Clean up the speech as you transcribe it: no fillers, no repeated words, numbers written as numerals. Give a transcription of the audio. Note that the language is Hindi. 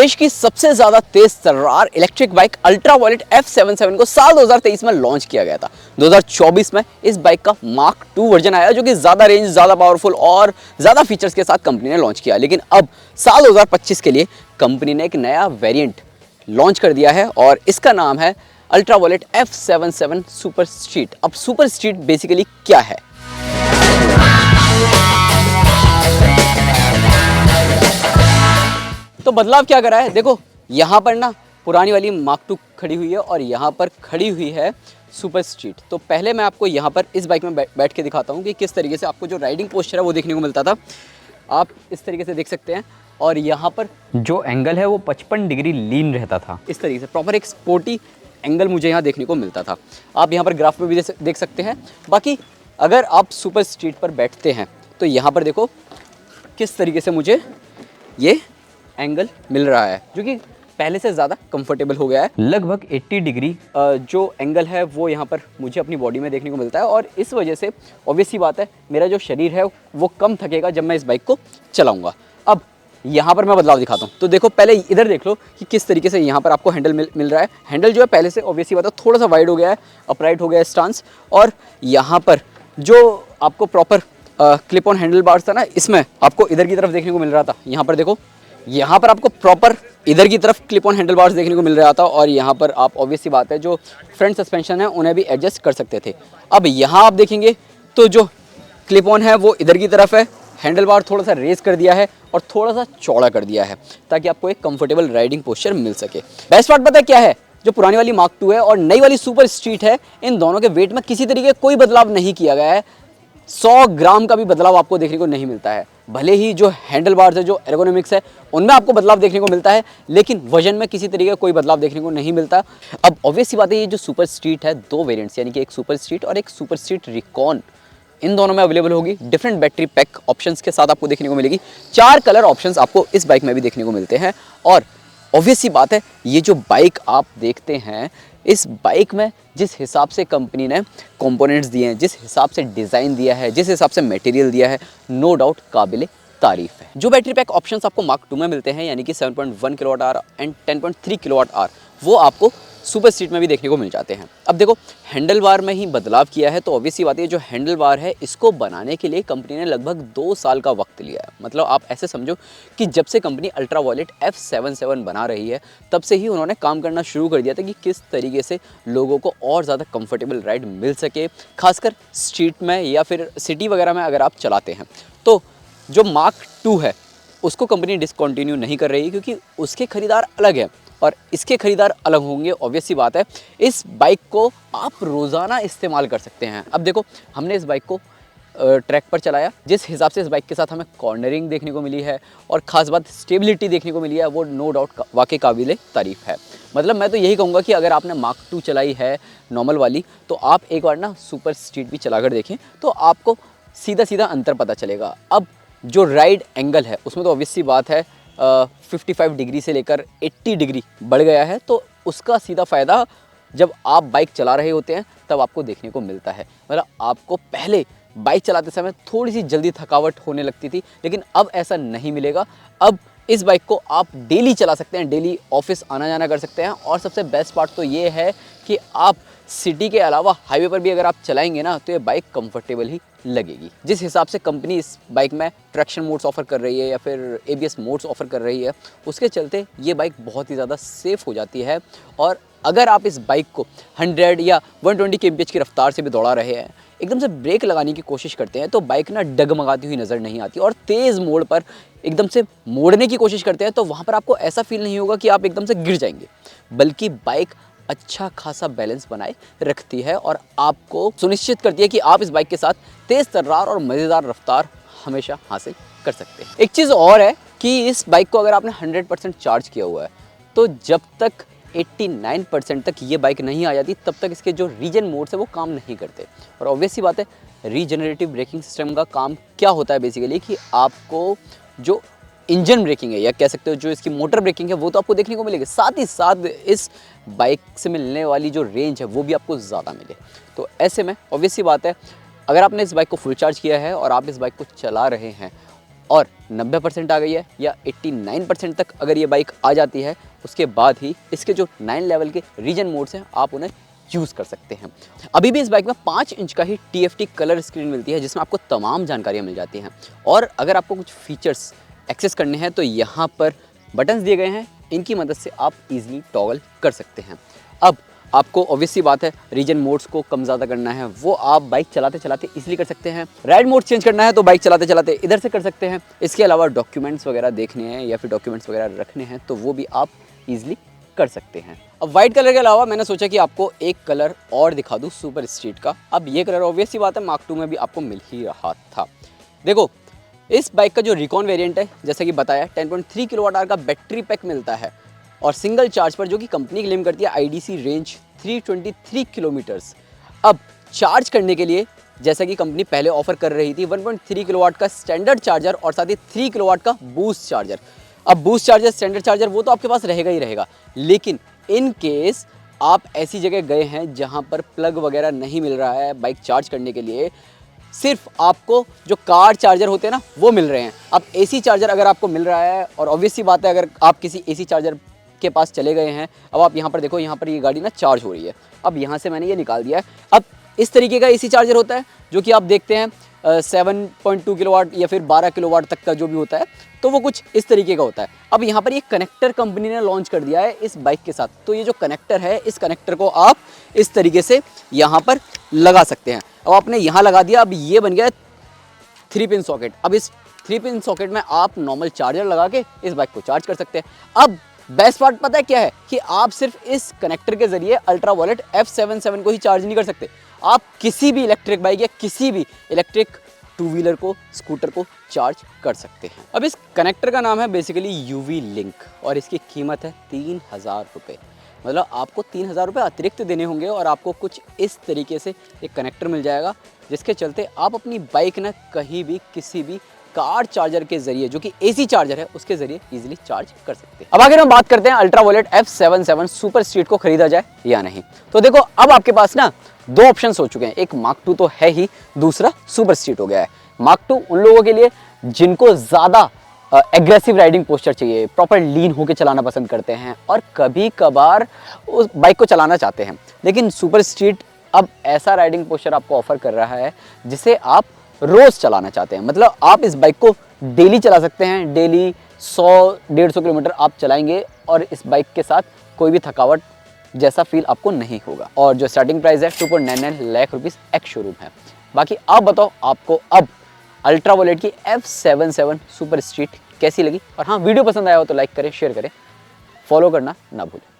देश की सबसे ज्यादा तेज तर्रार इलेक्ट्रिक बाइक अल्ट्रावायलेट F77 को साल 2023 में लॉन्च किया गया था। 2024 में इस बाइक का मार्क 2 वर्जन आया जो कि ज्यादा रेंज, ज्यादा पावरफुल और ज्यादा फीचर्स के साथ कंपनी ने लॉन्च किया। लेकिन अब साल 2025 के लिए कंपनी ने एक नया वेरिएंट लॉन्च कर दिया है और इसका नाम है अल्ट्रावायलेट F77 सुपर स्ट्रीट। अब सुपर स्ट्रीट बेसिकली क्या है? तो बदलाव क्या करा है, देखो यहाँ पर ना पुरानी वाली मार्क 2 खड़ी हुई है और यहाँ पर खड़ी हुई है सुपर स्ट्रीट। तो पहले मैं आपको यहाँ पर इस बाइक में बैठ के दिखाता हूँ कि किस तरीके से आपको जो राइडिंग पोस्चर है वो देखने को मिलता था। आप इस तरीके से देख सकते हैं और यहाँ पर जो एंगल है वो 55 डिग्री लीन रहता था। इस तरीके से प्रॉपर एक स्पोर्टी एंगल मुझे यहाँ देखने को मिलता था। आप यहाँ पर ग्राफ में भी देख सकते हैं। बाकी अगर आप सुपर स्ट्रीट पर बैठते हैं तो यहाँ पर देखो किस तरीके से मुझे ये एंगल मिल रहा है जो कि पहले से ज़्यादा कंफर्टेबल हो गया है। लगभग 80 डिग्री जो एंगल है वो यहाँ पर मुझे अपनी बॉडी में देखने को मिलता है और इस वजह से ऑब्वियस सी बात है मेरा जो शरीर है वो कम थकेगा जब मैं इस बाइक को चलाऊंगा। अब यहाँ पर मैं बदलाव दिखाता हूँ। तो देखो पहले इधर देख लो कि किस तरीके से यहाँ पर आपको हैंडल मिल रहा है। हैंडल जो है पहले से ऑब्वियस सी बात है थोड़ा सा वाइड हो गया है, अपराइट हो गया है स्टांस। और यहाँ पर जो आपको proper clip on handle bars था ना, इसमें आपको इधर की तरफ देखने को मिल रहा था। यहाँ पर देखो, यहाँ पर आपको प्रॉपर इधर की तरफ क्लिप ऑन हैंडल बार्स देखने को मिल रहा था और यहाँ पर आप ऑब्वियस सी बात है जो फ्रंट सस्पेंशन है उन्हें भी एडजस्ट कर सकते थे। अब यहाँ आप देखेंगे तो जो क्लिप ऑन है वो इधर की तरफ है, हैंडल बार थोड़ा सा रेस कर दिया है और थोड़ा सा चौड़ा कर दिया है ताकि आपको एक कंफर्टेबल राइडिंग पोस्चर मिल सके। बेस्ट पार्ट पता है क्या है? जो पुरानी वाली मार्क 2 है और नई वाली सुपर स्ट्रीट है, इन दोनों के वेट में किसी तरीके कोई बदलाव नहीं किया गया है। 100 ग्राम का भी बदलाव आपको देखने को नहीं मिलता है। भले ही जो हैंडल बार्स है, जो एर्गोनॉमिक्स है, उनमें आपको बदलाव देखने को मिलता है, लेकिन वजन में किसी तरीके का कोई बदलाव देखने को नहीं मिलता। अब ऑब्वियस सी बात है ये जो सुपर स्ट्रीट है, दो वेरिएंट्स यानी कि एक सुपर स्ट्रीट और एक सुपर स्ट्रीट रिकॉन, इन दोनों में अवेलेबल होगी। डिफरेंट बैटरी पैक ऑप्शंस के साथ आपको देखने को मिलेगी। 4 कलर ऑप्शंस आपको इस बाइक में भी देखने को मिलते हैं। और ऑब्वियस सी बात है ये जो बाइक आप देखते हैं, इस बाइक में जिस हिसाब से कंपनी ने कंपोनेंट्स दिए हैं, जिस हिसाब से डिज़ाइन दिया है, जिस हिसाब से मटेरियल दिया है, नो डाउट काबिले तारीफ है। जो बैटरी पैक ऑप्शंस आपको मार्क 2 में मिलते हैं यानी कि 7.1 kilowatt hour and 10.3 kilowatt hour, वो आपको सुपर स्ट्रीट में भी देखने को मिल जाते हैं। अब देखो हैंडल बार में ही बदलाव किया है तो ऑब्वियस सी बात है जो हैंडल बार है इसको बनाने के लिए कंपनी ने लगभग 2 साल का वक्त लिया है। मतलब आप ऐसे समझो कि जब से कंपनी अल्ट्रावायलेट F77 बना रही है तब से ही उन्होंने काम करना शुरू कर दिया था कि किस तरीके से लोगों को और ज़्यादा कंफर्टेबल राइड मिल सके, खासकर स्ट्रीट में या फिर सिटी वगैरह में अगर आप चलाते हैं। तो जो मार्क 2 है उसको कंपनी डिसकंटिन्यू नहीं कर रही क्योंकि उसके खरीदार अलग हैं और इसके खरीदार अलग होंगे। ऑब्वियस सी बात है इस बाइक को आप रोज़ाना इस्तेमाल कर सकते हैं। अब देखो हमने इस बाइक को ट्रैक पर चलाया, जिस हिसाब से इस बाइक के साथ हमें कॉर्नरिंग देखने को मिली है और ख़ास बात स्टेबिलिटी देखने को मिली है, वो नो डाउट वाकई काबिले तारीफ़ है। मतलब मैं तो यही कहूँगा कि अगर आपने मार्क 2 चलाई है नॉर्मल वाली तो आप एक बार ना सुपर स्ट्रीट भी चला कर देखें तो आपको सीधा सीधा अंतर पता चलेगा। अब जो राइड एंगल है उसमें तो ऑब्वियस सी बात है 55 डिग्री से लेकर 80 डिग्री बढ़ गया है, तो उसका सीधा फ़ायदा जब आप बाइक चला रहे होते हैं तब आपको देखने को मिलता है। मतलब आपको पहले बाइक चलाते समय थोड़ी सी जल्दी थकावट होने लगती थी, लेकिन अब ऐसा नहीं मिलेगा। अब इस बाइक को आप डेली चला सकते हैं, डेली ऑफिस आना जाना कर सकते हैं और सबसे बेस्ट पार्ट तो ये है कि आप सिटी के अलावा हाईवे पर भी अगर आप चलाएंगे ना तो ये बाइक कंफर्टेबल ही लगेगी। जिस हिसाब से कंपनी इस बाइक में ट्रैक्शन मोड्स ऑफर कर रही है या फिर ABS मोड्स ऑफर कर रही है, उसके चलते ये बाइक बहुत ही ज़्यादा सेफ़ हो जाती है। और अगर आप इस बाइक को 100 या 120 kmph की रफ्तार से भी दौड़ा रहे हैं, एकदम से ब्रेक लगाने की कोशिश करते हैं तो बाइक ना डगमगाती हुई नज़र नहीं आती और तेज़ मोड़ पर एकदम से मोड़ने की कोशिश करते हैं तो वहाँ पर आपको ऐसा फील नहीं होगा कि आप एकदम से गिर जाएंगे, बल्कि बाइक अच्छा खासा बैलेंस बनाए रखती है और आपको सुनिश्चित करती है कि आप इस बाइक के साथ तेज़ तर्रार और मज़ेदार रफ्तार हमेशा हासिल कर सकते हैं। एक चीज़ और है कि इस बाइक को अगर आपने 100% चार्ज किया हुआ है तो जब तक 89% तक ये बाइक नहीं आ जाती तब तक इसके जो रीजन मोड्स है वो काम नहीं करते। और ऑब्वियस सी बात है रीजनरेटिव ब्रेकिंग सिस्टम का काम क्या होता है बेसिकली कि आपको जो इंजन ब्रेकिंग है या कह सकते हो जो इसकी मोटर ब्रेकिंग है वो तो आपको देखने को मिलेगी, साथ ही साथ इस बाइक से मिलने वाली जो रेंज है वो भी आपको ज़्यादा मिले। तो ऐसे में ऑब्वियस सी बात है अगर आपने इस बाइक को फुल चार्ज किया है और आप इस बाइक को चला रहे हैं और 90% आ गई है या 89% तक अगर ये बाइक आ जाती है, उसके बाद ही इसके जो 9 लेवल के रीजन मोड्स हैं आप उन्हें यूज़ कर सकते हैं। अभी भी इस बाइक में 5 इंच का ही TFT कलर स्क्रीन मिलती है जिसमें आपको तमाम जानकारियाँ मिल जाती हैं। और अगर आपको कुछ फीचर्स एक्सेस करने हैं तो यहाँ पर बटन्स दिए गए हैं, इनकी मदद से आप इजीली टॉगल कर सकते हैं। अब आपको ऑब्वियस सी बात है रीजन मोड्स को कम ज़्यादा करना है वो आप बाइक चलाते चलाते इजीली कर सकते हैं। राइड मोड चेंज करना है तो बाइक चलाते चलाते इधर से कर सकते हैं। इसके अलावा डॉक्यूमेंट्स वगैरह देखने हैं या फिर डॉक्यूमेंट्स वगैरह रखने हैं तो वो भी आप इजीली कर सकते हैं। अब वाइट कलर के अलावा मैंने सोचा कि आपको एक कलर और दिखा दूँ सुपर स्ट्रीट का। अब ये कलर ऑब्वियस सी बात है मार्क 2 में भी आपको मिल ही रहा था। देखो इस बाइक का जो रिकॉन वेरिएंट है जैसा कि बताया 10.3 किलोवाट का बैटरी पैक मिलता है और सिंगल चार्ज पर जो कि कंपनी क्लेम करती है IDC रेंज 323 किलोमीटर्स। अब चार्ज करने के लिए जैसा कि कंपनी पहले ऑफर कर रही थी 1.3 किलोवाट का स्टैंडर्ड चार्जर और साथ ही 3 किलोवाट का बूस्ट चार्जर। अब बूस्ट चार्जर स्टैंडर्ड चार्जर वो तो आपके पास रहेगा ही रहेगा, लेकिन इन केस आप ऐसी जगह गए हैं जहां पर प्लग वगैरह नहीं मिल रहा है बाइक चार्ज करने के लिए, सिर्फ आपको जो कार चार्जर होते हैं ना वो मिल रहे हैं। अब AC चार्जर अगर आपको मिल रहा है और ऑब्वियस सी बात है अगर आप किसी AC चार्जर के पास चले गए हैं, अब आप यहाँ पर देखो यहाँ पर ये गाड़ी ना चार्ज हो रही है। अब यहाँ से मैंने ये निकाल दिया है। अब इस तरीके का AC चार्जर होता है जो कि आप देखते हैं 7.2 किलोवाट या फिर 12 किलोवाट तक का जो भी होता है तो वो कुछ इस तरीके का होता है। अब यहाँ पर ये कनेक्टर कंपनी ने लॉन्च कर दिया है इस बाइक के साथ, तो ये जो कनेक्टर है इस कनेक्टर को आप इस तरीके से यहाँ पर लगा सकते हैं। अब आपने यहाँ लगा दिया, अब ये बन गया 3 पिन सॉकेट। अब इस 3 पिन सॉकेट में आप नॉर्मल चार्जर लगा के इस बाइक को चार्ज कर सकते हैं। अब बेस्ट पार्ट पता है क्या है कि आप सिर्फ इस कनेक्टर के जरिए अल्ट्रा वॉलेट F77 को ही चार्ज नहीं कर सकते, आप किसी भी इलेक्ट्रिक बाइक या किसी भी इलेक्ट्रिक 2 व्हीलर को, स्कूटर को चार्ज कर सकते हैं। अब इस कनेक्टर का नाम है बेसिकली UV लिंक और इसकी कीमत है 3000 रुपये। मतलब आपको 3000 रुपये अतिरिक्त देने होंगे और आपको कुछ इस तरीके से एक कनेक्टर मिल जाएगा जिसके चलते आप अपनी बाइक ना कहीं भी किसी भी कार चार्जर के जरिए जो कि AC चार्जर है उसके जरिए इजीली चार्ज कर सकते हैं। अब आगे हम बात करते हैं ultra wallet F77 super street को खरीदा जाए या नहीं। तो देखो अब आपके पास ना 2 ऑप्शंस हो चुके हैं, एक मार्क 2 तो है ही, दूसरा सुपर स्ट्रीट हो गया है। मार्क 2 उन लोगों के लिए जिनको ज़्यादा एग्रेसिव राइडिंग पोस्चर चाहिए, प्रॉपर लीन होकर चलाना पसंद करते हैं और कभी कभार उस बाइक को चलाना चाहते हैं। लेकिन सुपर स्ट्रीट अब ऐसा राइडिंग पोस्चर आपको ऑफर कर रहा है जिसे आप रोज़ चलाना चाहते हैं। मतलब आप इस बाइक को डेली चला सकते हैं, डेली 100-150 किलोमीटर आप चलाएंगे और इस बाइक के साथ कोई भी थकावट जैसा फील आपको नहीं होगा। और जो स्टार्टिंग प्राइस है 2.99 लाख रुपीज़ एक्स शोरूम है। बाकी आप बताओ आपको अब अल्ट्रा वॉलेट की F77 सुपर स्ट्रीट कैसी लगी। और हाँ, वीडियो पसंद आया हो तो लाइक करें, शेयर करें, फॉलो करना ना भूलें।